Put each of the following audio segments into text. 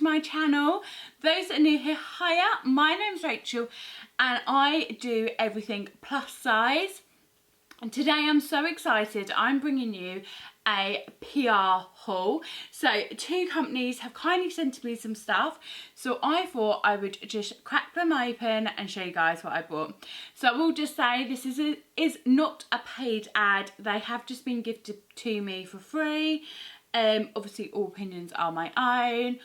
to my channel. Those that are new here, hiya, my name's Rachel and I do everything plus size. And today I'm so excited, I'm bringing you a PR haul. So 2 companies have kindly sent me some stuff, so I thought I would just crack them open and show you guys what I bought. So I will just say this is not a paid ad, they have just been gifted to me for free. Obviously all opinions are my own.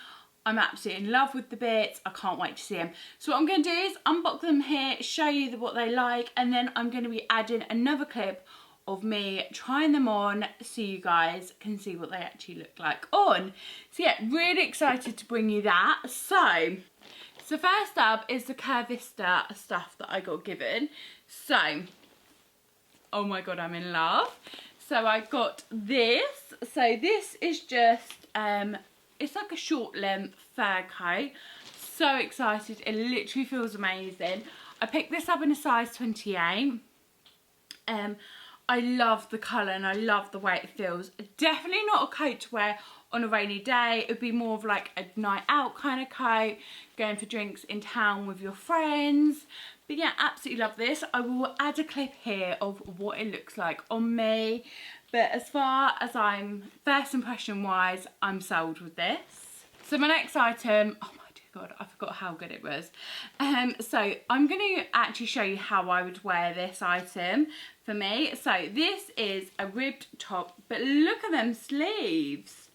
I'm absolutely in love with the bits. I can't wait to see them. So what I'm going to do is unbox them here, show you what they like, and then I'm going to be adding another clip of me trying them on so you guys can see what they actually look like on. So yeah, really excited to bring you that. So first up is the Curvissa stuff that I got given. So, oh my god, I'm in love. So I got this. So this is just, it's like a short length fur coat. So excited, it literally feels amazing. I picked this up in a size 28. I love the colour and I love the way it feels. Definitely not a coat to wear on a rainy day. It would be more of like a night out kind of coat, going for drinks in town with your friends. But yeah, absolutely love this. I will add a clip here of what it looks like on me. But as far as first impression wise, I'm sold with this. So my next item, oh my dear god, I forgot how good it was. So I'm going to actually show you how I would wear this item for me. So this is a ribbed top, but look at them sleeves.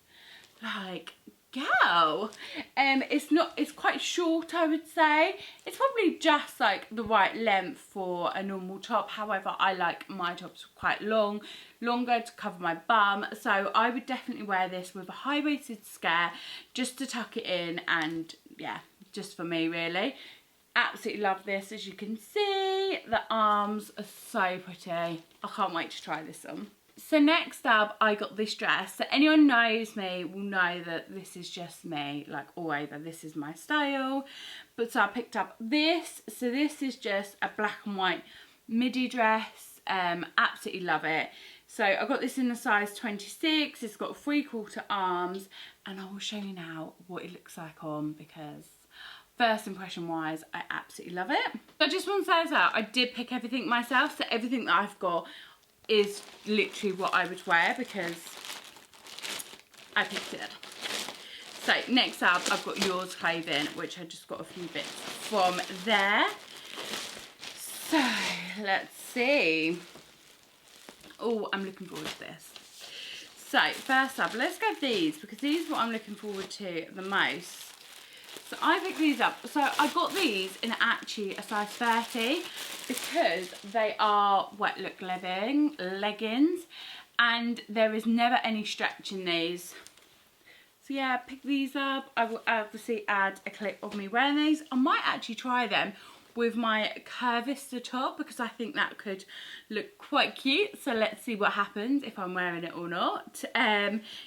Like, girl. It's quite short, I would say. It's probably just like the right length for a normal top. However, I like my tops quite longer to cover my bum. So I would definitely wear this with a high-waisted skirt just to tuck it in, and yeah, just for me really. Absolutely love this. As you can see, the arms are so pretty. I can't wait to try this on. So next up, I got this dress. So anyone knows me will know that this is just me, like all over. This is my style. But so I picked up this. So this is just a black and white midi dress. Absolutely love it. So I got this in the size 26. It's got 3/4 arms, and I will show you now what it looks like on, because first impression wise, I absolutely love it. So I just want to say that I did pick everything myself. So everything that I've got is literally what I would wear because I picked it. So next up, I've got Yours clothing, which I just got a few bits from there. So let's see. Oh, I'm looking forward to this. So first up, let's go these, because these are what I'm looking forward to the most. So I picked these up. So I got these in actually a size 30 because they are wet look leggings, and there is never any stretch in these. So yeah, pick these up. I will obviously add a clip of me wearing these. I might actually try them with my Curvissa top because I think that could look quite cute. So let's see what happens if I'm wearing it or not.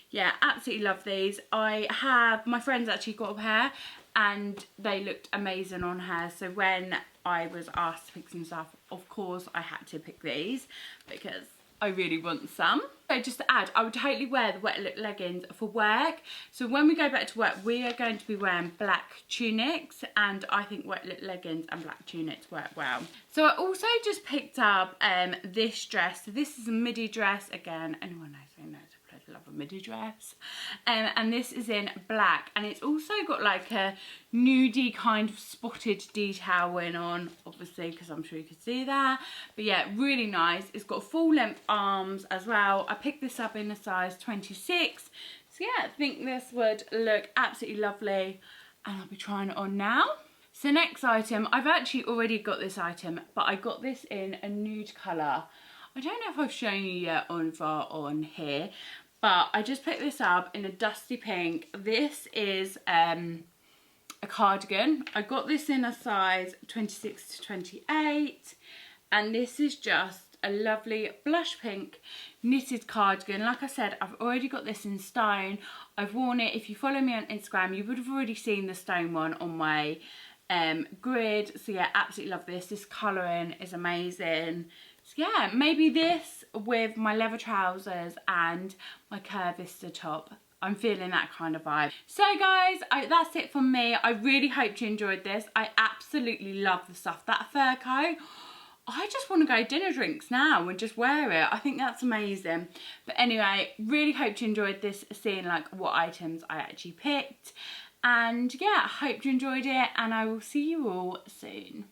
Yeah, absolutely love these. My friends actually got a pair and they looked amazing on her. So when I was asked to pick some stuff, of course I had to pick these because I really want some. So just to add, I would totally wear the wet look leggings for work. So when we go back to work, we are going to be wearing black tunics, and I think wet look leggings and black tunics work well. So I also just picked up this dress. So this is a midi dress. Again, anyone knows me knows I love a midi dress. And this is in black, and it's also got like a nudie kind of spotted detail going on, obviously, because I'm sure you could see that. But yeah, really nice. It's got full length arms as well. I picked this up in a size 26. So yeah, I think this would look absolutely lovely, and I'll be trying it on now. So next item, I've actually already got this item, but I got this in a nude colour. I don't know if I've shown you yet on here, but I just picked this up in a dusty pink. This is a cardigan. I got this in a size 26 to 28, and this is just a lovely blush pink knitted cardigan. Like I said, I've already got this in stone. I've worn it. If you follow me on Instagram, you would have already seen the stone one on my grid. So yeah, absolutely love this. This colouring is amazing. So yeah, maybe this with my leather trousers and my Curvissa top. I'm feeling that kind of vibe. So guys, that's it from me. I really hope you enjoyed this. I absolutely love the stuff. That fur coat, I just want to go dinner drinks now and just wear it. I think that's amazing. But anyway, really hope you enjoyed this, seeing like what items I actually picked. And yeah, I hope you enjoyed it, and I will see you all soon.